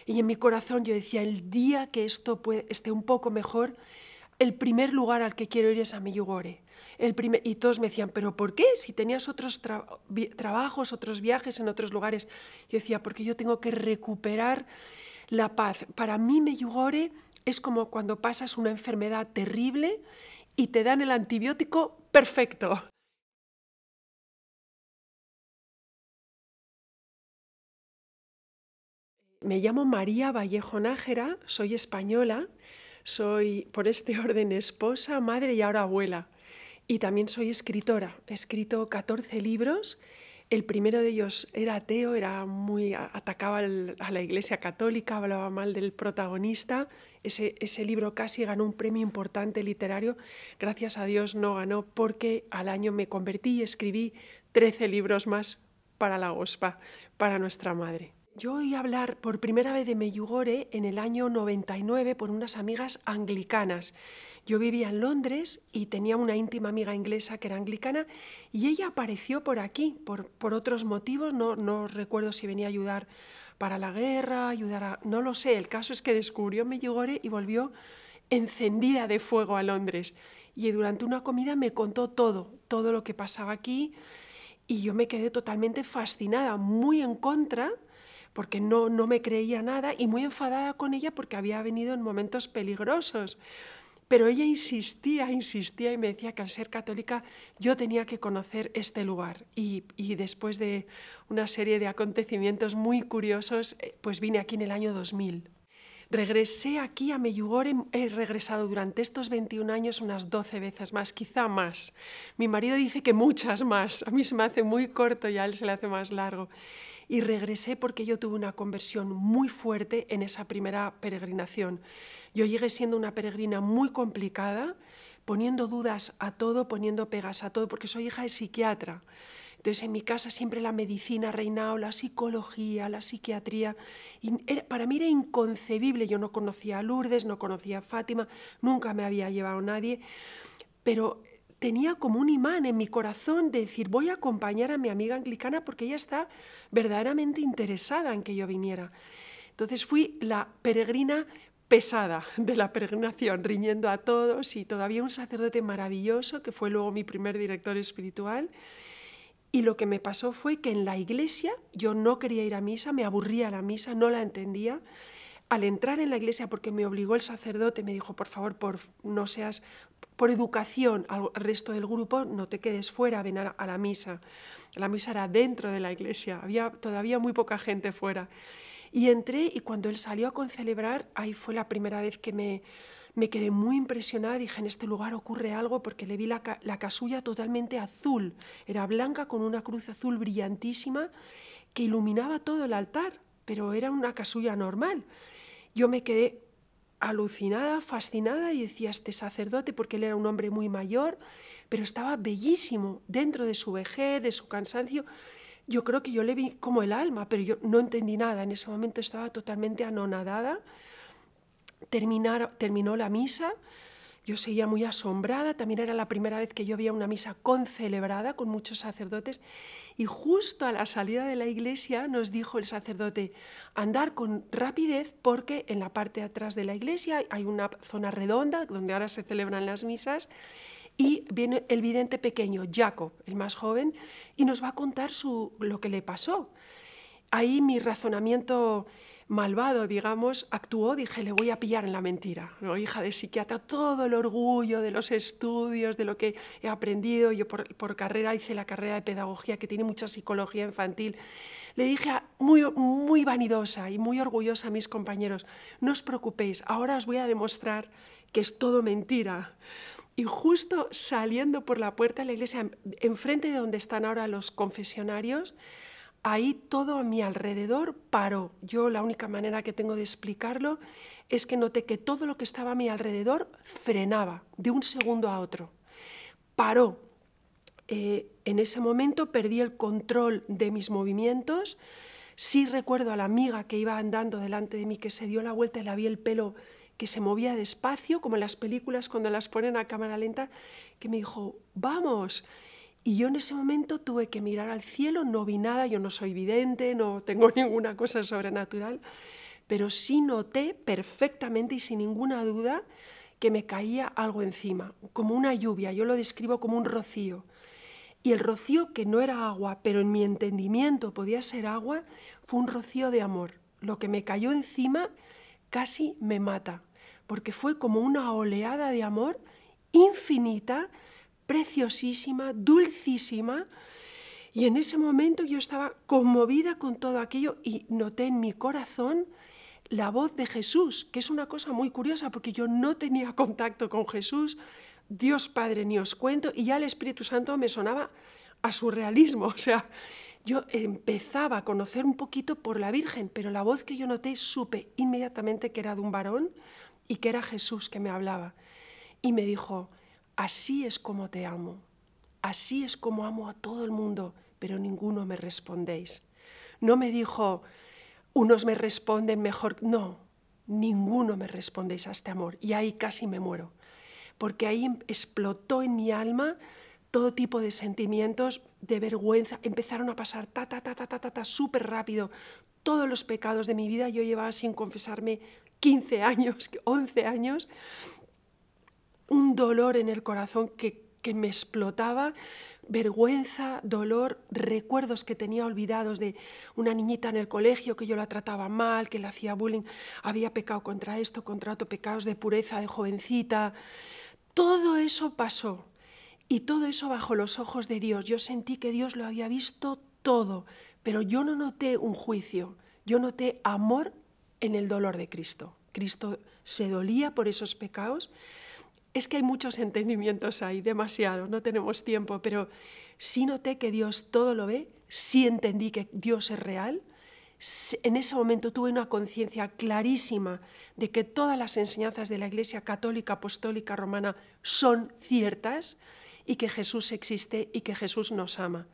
Y en mi corazón yo decía, el día que esto esté un poco mejor, el primer lugar al que quiero ir es a Medjugorje. Y todos me decían, ¿pero por qué? Si tenías otros trabajos, otros viajes en otros lugares. Yo decía, porque yo tengo que recuperar la paz. Para mí Medjugorje es como cuando pasas una enfermedad terrible y te dan el antibiótico perfecto. Me llamo María Vallejo Nájera, soy española, soy por este orden esposa, madre y ahora abuela. Y también soy escritora. He escrito 14 libros. El primero de ellos era ateo, atacaba a la Iglesia Católica, hablaba mal del protagonista. Ese libro casi ganó un premio importante literario. Gracias a Dios no ganó porque al año me convertí y escribí 13 libros más para la OSPA, para nuestra madre. Yo oí hablar por primera vez de Medjugorje en el año 99 por unas amigas anglicanas. Yo vivía en Londres y tenía una íntima amiga inglesa que era anglicana y ella apareció por aquí, por otros motivos, no recuerdo si venía a ayudar para la guerra, no lo sé, el caso es que descubrió Medjugorje y volvió encendida de fuego a Londres. Y durante una comida me contó todo lo que pasaba aquí y yo me quedé totalmente fascinada, muy en contra, porque no me creía nada y muy enfadada con ella porque había venido en momentos peligrosos. Pero ella insistía y me decía que al ser católica yo tenía que conocer este lugar. Y después de una serie de acontecimientos muy curiosos, pues vine aquí en el año 2000. Regresé aquí a Medjugorje, he regresado durante estos 21 años unas 12 veces más, quizá más. Mi marido dice que muchas más, a mí se me hace muy corto y a él se le hace más largo. Y regresé porque yo tuve una conversión muy fuerte en esa primera peregrinación. Yo llegué siendo una peregrina muy complicada, poniendo dudas a todo, poniendo pegas a todo, porque soy hija de psiquiatra. Entonces en mi casa siempre la medicina ha reinado, la psicología, la psiquiatría. Y para mí era inconcebible, yo no conocía a Lourdes, no conocía a Fátima, nunca me había llevado nadie, pero tenía como un imán en mi corazón de decir, voy a acompañar a mi amiga anglicana porque ella está verdaderamente interesada en que yo viniera. Entonces fui la peregrina pesada de la peregrinación, riñendo a todos, y todavía un sacerdote maravilloso, que fue luego mi primer director espiritual. Y lo que me pasó fue que en la iglesia yo no quería ir a misa, me aburría la misa, no la entendía. Al entrar en la iglesia, porque me obligó el sacerdote, me dijo, por favor, no seas, por educación al resto del grupo, no te quedes fuera, ven a la misa. La misa era dentro de la iglesia, había todavía muy poca gente fuera. Y entré y cuando él salió a concelebrar, ahí fue la primera vez que me quedé muy impresionada, dije, en este lugar ocurre algo, porque le vi la casulla totalmente azul, era blanca con una cruz azul brillantísima que iluminaba todo el altar, pero era una casulla normal. Yo me quedé alucinada, fascinada, y decía, este sacerdote, porque él era un hombre muy mayor, pero estaba bellísimo, dentro de su vejez, de su cansancio. Yo creo que yo le vi como el alma, pero yo no entendí nada, en ese momento estaba totalmente anonadada. Terminó la misa, yo seguía muy asombrada, también era la primera vez que yo veía una misa concelebrada con muchos sacerdotes, y justo a la salida de la iglesia nos dijo el sacerdote, andar con rapidez porque en la parte de atrás de la iglesia hay una zona redonda donde ahora se celebran las misas, y viene el vidente pequeño, Jacob, el más joven, y nos va a contar lo que le pasó. Ahí mi razonamiento malvado, digamos, actuó, dije, le voy a pillar en la mentira. ¿No? Hija de psiquiatra, todo el orgullo de los estudios, de lo que he aprendido. Yo por carrera hice la carrera de pedagogía, que tiene mucha psicología infantil. Le dije muy vanidosa y muy orgullosa a mis compañeros, no os preocupéis, ahora os voy a demostrar que es todo mentira. Y justo saliendo por la puerta de la iglesia, enfrente de donde están ahora los confesionarios, ahí todo a mi alrededor paró. Yo la única manera que tengo de explicarlo es que noté que todo lo que estaba a mi alrededor frenaba de un segundo a otro. Paró. En ese momento perdí el control de mis movimientos. Sí recuerdo a la amiga que iba andando delante de mí, que se dio la vuelta y la vi el pelo que se movía despacio, como en las películas cuando las ponen a cámara lenta, que me dijo, vamos. Y yo en ese momento tuve que mirar al cielo, no vi nada, yo no soy vidente, no tengo ninguna cosa sobrenatural, pero sí noté perfectamente y sin ninguna duda que me caía algo encima, como una lluvia. Yo lo describo como un rocío. Y el rocío, que no era agua, pero en mi entendimiento podía ser agua, fue un rocío de amor. Lo que me cayó encima casi me mata, porque fue como una oleada de amor infinita, preciosísima, dulcísima. Y en ese momento yo estaba conmovida con todo aquello y noté en mi corazón la voz de Jesús, que es una cosa muy curiosa porque yo no tenía contacto con Jesús, Dios Padre ni os cuento, y ya el Espíritu Santo me sonaba a surrealismo. O sea, yo empezaba a conocer un poquito por la Virgen, pero la voz que yo noté supe inmediatamente que era de un varón y que era Jesús que me hablaba. Y me dijo, así es como te amo, así es como amo a todo el mundo, pero ninguno me respondéis. No me dijo, unos me responden mejor. No, ninguno me respondéis a este amor. Y ahí casi me muero, porque ahí explotó en mi alma todo tipo de sentimientos de vergüenza. Empezaron a pasar súper rápido todos los pecados de mi vida. Yo llevaba sin confesarme 15 años, 11 años, un dolor en el corazón que me explotaba, vergüenza, dolor, recuerdos que tenía olvidados de una niñita en el colegio que yo la trataba mal, que le hacía bullying, había pecado contra esto, contra otro, pecados de pureza, de jovencita. Todo eso pasó y todo eso bajo los ojos de Dios. Yo sentí que Dios lo había visto todo, pero yo no noté un juicio, yo noté amor en el dolor de Cristo. Cristo se dolía por esos pecados. Es que hay muchos entendimientos ahí, demasiado, no tenemos tiempo, pero sí noté que Dios todo lo ve, sí entendí que Dios es real. En ese momento tuve una conciencia clarísima de que todas las enseñanzas de la Iglesia Católica, Apostólica, Romana son ciertas y que Jesús existe y que Jesús nos ama.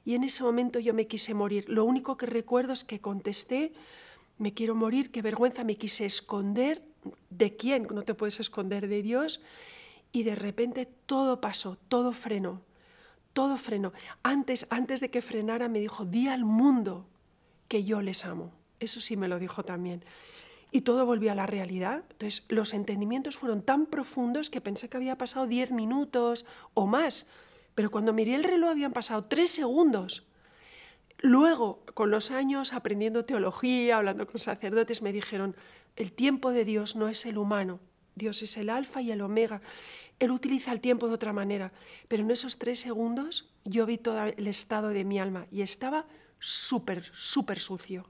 Y en ese momento yo me quise morir. Lo único que recuerdo es que contesté, me quiero morir, qué vergüenza, me quise esconder. ¿De quién? No te puedes esconder de Dios. Y de repente todo pasó, todo frenó, todo frenó. Antes de que frenara me dijo, di al mundo que yo les amo. Eso sí me lo dijo también. Y todo volvió a la realidad. Entonces los entendimientos fueron tan profundos que pensé que había pasado 10 minutos o más. Pero cuando miré el reloj habían pasado 3 segundos. Luego, con los años, aprendiendo teología, hablando con sacerdotes, me dijeron, el tiempo de Dios no es el humano, Dios es el alfa y el omega. Él utiliza el tiempo de otra manera, pero en esos 3 segundos yo vi todo el estado de mi alma y estaba súper sucio.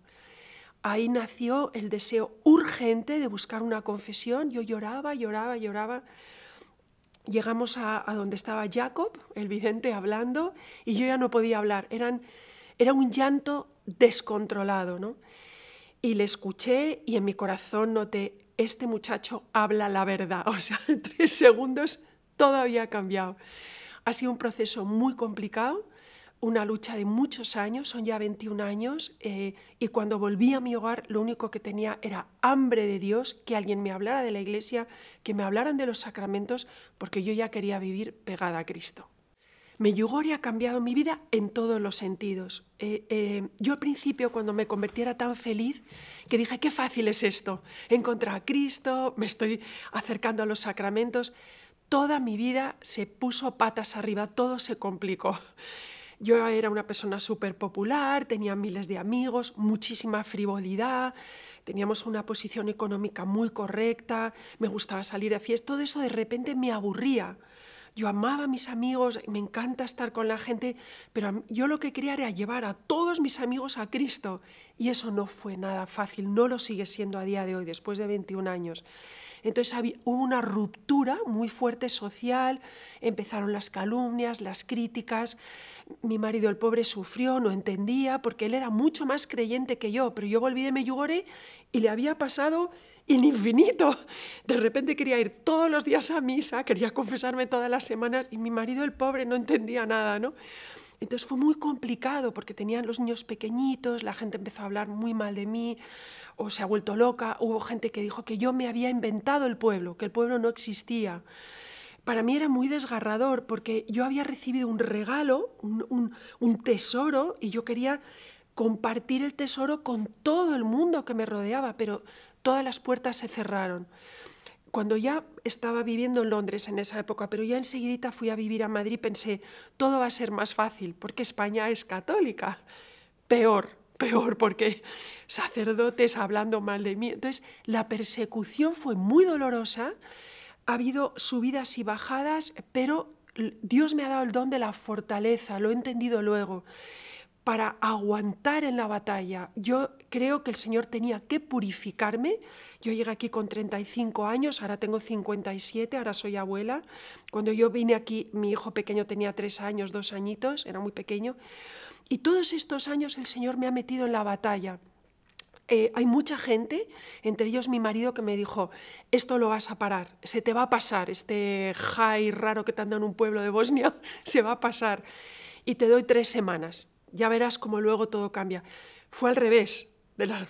Ahí nació el deseo urgente de buscar una confesión. Yo lloraba. Llegamos a donde estaba Jacob, el vidente, hablando, y yo ya no podía hablar. Era un llanto descontrolado, ¿no? Y le escuché y en mi corazón noté, este muchacho habla la verdad. O sea, en 3 segundos todo había cambiado. Ha sido un proceso muy complicado, una lucha de muchos años, son ya 21 años, y cuando volví a mi hogar lo único que tenía era hambre de Dios, que alguien me hablara de la Iglesia, que me hablaran de los sacramentos, porque yo ya quería vivir pegada a Cristo. Medjugorje ha cambiado mi vida en todos los sentidos. Yo al principio, cuando me convertí, era tan feliz que dije, qué fácil es esto, encontrar a Cristo, me estoy acercando a los sacramentos. Toda mi vida se puso patas arriba, todo se complicó. Yo era una persona súper popular, tenía miles de amigos, muchísima frivolidad, teníamos una posición económica muy correcta, me gustaba salir a fiestas, todo eso de repente me aburría. Yo amaba a mis amigos, me encanta estar con la gente, pero yo lo que quería era llevar a todos mis amigos a Cristo. Y eso no fue nada fácil, no lo sigue siendo a día de hoy, después de 21 años. Entonces hubo una ruptura muy fuerte social, empezaron las calumnias, las críticas. Mi marido, el pobre, sufrió, no entendía, porque él era mucho más creyente que yo, pero yo volví de Medjugorje y le había pasado el infinito. De repente quería ir todos los días a misa, quería confesarme todas las semanas y mi marido, el pobre, no entendía nada, ¿no? Entonces fue muy complicado porque tenían los niños pequeñitos, la gente empezó a hablar muy mal de mí o se ha vuelto loca. Hubo gente que dijo que yo me había inventado el pueblo, que el pueblo no existía. Para mí era muy desgarrador porque yo había recibido un regalo, un tesoro, y yo quería compartir el tesoro con todo el mundo que me rodeaba, pero todas las puertas se cerraron. Cuando ya estaba viviendo en Londres en esa época, pero ya enseguidita fui a vivir a Madrid, pensé, todo va a ser más fácil, porque España es católica. Peor, porque sacerdotes hablando mal de mí. Entonces, la persecución fue muy dolorosa, ha habido subidas y bajadas, pero Dios me ha dado el don de la fortaleza, lo he entendido luego, para aguantar en la batalla. Yo creo que el Señor tenía que purificarme. Yo llegué aquí con 35 años, ahora tengo 57, ahora soy abuela. Cuando yo vine aquí, mi hijo pequeño tenía 3 años, 2 añitos, era muy pequeño. Y todos estos años el Señor me ha metido en la batalla. Hay mucha gente, entre ellos mi marido, que me dijo, esto lo vas a parar, se te va a pasar, este jai raro que te anda en un pueblo de Bosnia, se va a pasar. Y te doy 3 semanas, ya verás cómo luego todo cambia. Fue al revés,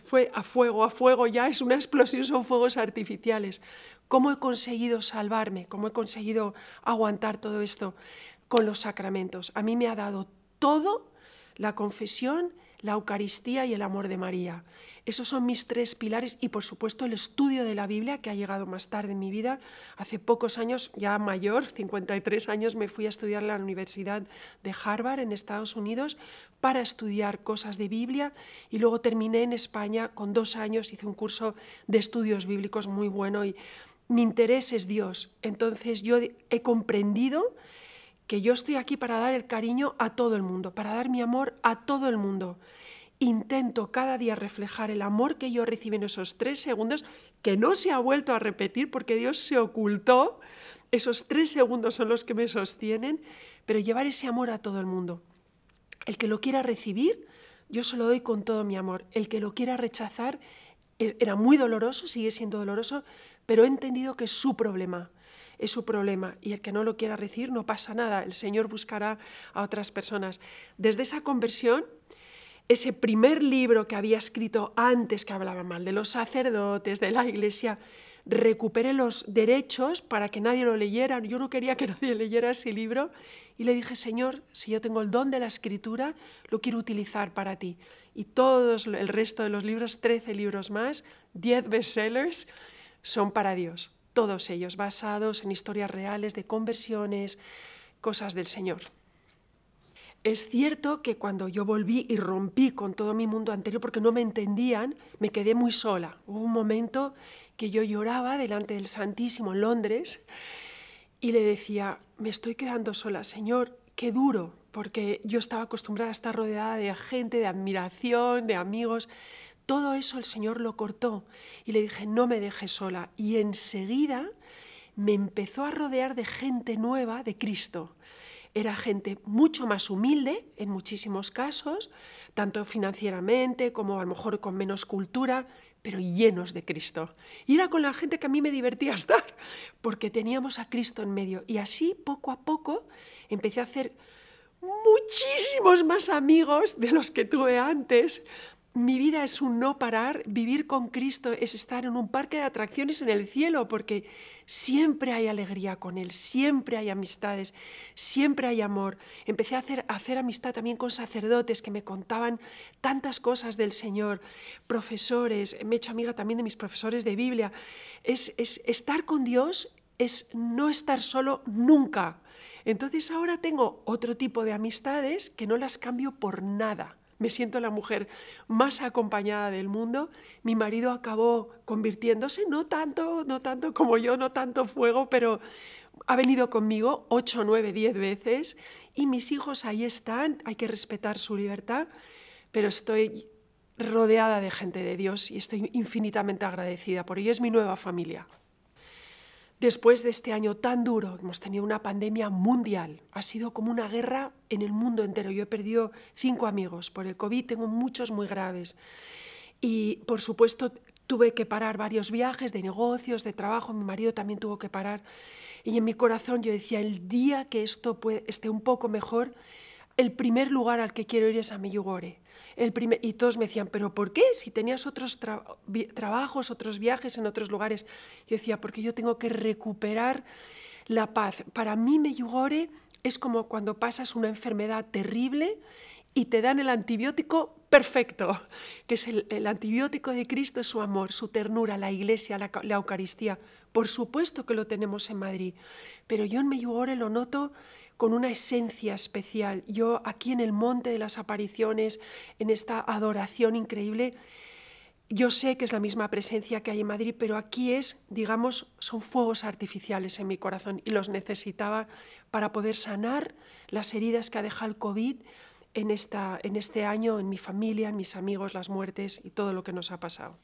fue a fuego, ya es una explosión, son fuegos artificiales. ¿Cómo he conseguido salvarme? ¿Cómo he conseguido aguantar todo esto? Con los sacramentos. A mí me ha dado todo, la confesión, la Eucaristía y el amor de María. Esos son mis 3 pilares y, por supuesto, el estudio de la Biblia, que ha llegado más tarde en mi vida. Hace pocos años, ya mayor, 53 años, me fui a estudiar a la Universidad de Harvard en Estados Unidos para estudiar cosas de Biblia y luego terminé en España con 2 años, hice un curso de estudios bíblicos muy bueno y mi interés es Dios. Entonces yo he comprendido que yo estoy aquí para dar el cariño a todo el mundo, para dar mi amor a todo el mundo. Intento cada día reflejar el amor que yo recibí en esos 3 segundos, que no se ha vuelto a repetir porque Dios se ocultó. Esos 3 segundos son los que me sostienen, pero llevar ese amor a todo el mundo. El que lo quiera recibir, yo se lo doy con todo mi amor. El que lo quiera rechazar, era muy doloroso, sigue siendo doloroso, pero he entendido que es su problema. Es su problema, y el que no lo quiera recibir no pasa nada, el Señor buscará a otras personas. Desde esa conversión, ese primer libro que había escrito antes, que hablaba mal de los sacerdotes, de la Iglesia, recuperé los derechos para que nadie lo leyera. Yo no quería que nadie leyera ese libro y le dije, Señor, si yo tengo el don de la escritura, lo quiero utilizar para ti. Y todos el resto de los libros, 13 libros más, 10 bestsellers, son para Dios. Todos ellos basados en historias reales de conversiones, cosas del Señor. Es cierto que cuando yo volví y rompí con todo mi mundo anterior porque no me entendían, me quedé muy sola. Hubo un momento que yo lloraba delante del Santísimo en Londres y le decía, me estoy quedando sola, Señor, qué duro, porque yo estaba acostumbrada a estar rodeada de gente, de admiración, de amigos. Todo eso el Señor lo cortó y le dije, no me dejes sola. Y enseguida me empezó a rodear de gente nueva de Cristo. Era gente mucho más humilde en muchísimos casos, tanto financieramente como a lo mejor con menos cultura, pero llenos de Cristo. Y era con la gente que a mí me divertía estar, porque teníamos a Cristo en medio. Y así, poco a poco, empecé a hacer muchísimos más amigos de los que tuve antes. Mi vida es un no parar, vivir con Cristo es estar en un parque de atracciones en el cielo, porque siempre hay alegría con Él, siempre hay amistades, siempre hay amor. Empecé a hacer amistad también con sacerdotes que me contaban tantas cosas del Señor, profesores, me he hecho amiga también de mis profesores de Biblia. Estar con Dios es no estar solo nunca. Entonces ahora tengo otro tipo de amistades que no las cambio por nada. Me siento la mujer más acompañada del mundo. Mi marido acabó convirtiéndose, no tanto como yo, no tanto fuego, pero ha venido conmigo 8, 9, 10 veces y mis hijos ahí están, hay que respetar su libertad, pero estoy rodeada de gente de Dios y estoy infinitamente agradecida por ello. Es mi nueva familia. Después de este año tan duro, hemos tenido una pandemia mundial, ha sido como una guerra en el mundo entero. Yo he perdido 5 amigos por el COVID, tengo muchos muy graves. Y, por supuesto, tuve que parar varios viajes de negocios, de trabajo, mi marido también tuvo que parar. Y en mi corazón yo decía, el día que esto esté un poco mejor, el primer lugar al que quiero ir es a Medjugorje. Y todos me decían, ¿pero por qué? Si tenías otros trabajos, otros viajes en otros lugares. Yo decía, porque yo tengo que recuperar la paz. Para mí Medjugorje es como cuando pasas una enfermedad terrible y te dan el antibiótico perfecto, que es el antibiótico de Cristo, es su amor, su ternura, la Iglesia, la Eucaristía. Por supuesto que lo tenemos en Madrid, pero yo en Medjugorje lo noto con una esencia especial. Yo aquí en el Monte de las Apariciones, en esta adoración increíble, yo sé que es la misma presencia que hay en Madrid, pero aquí es, digamos, son fuegos artificiales en mi corazón y los necesitaba para poder sanar las heridas que ha dejado el COVID en este año, en mi familia, en mis amigos, las muertes y todo lo que nos ha pasado.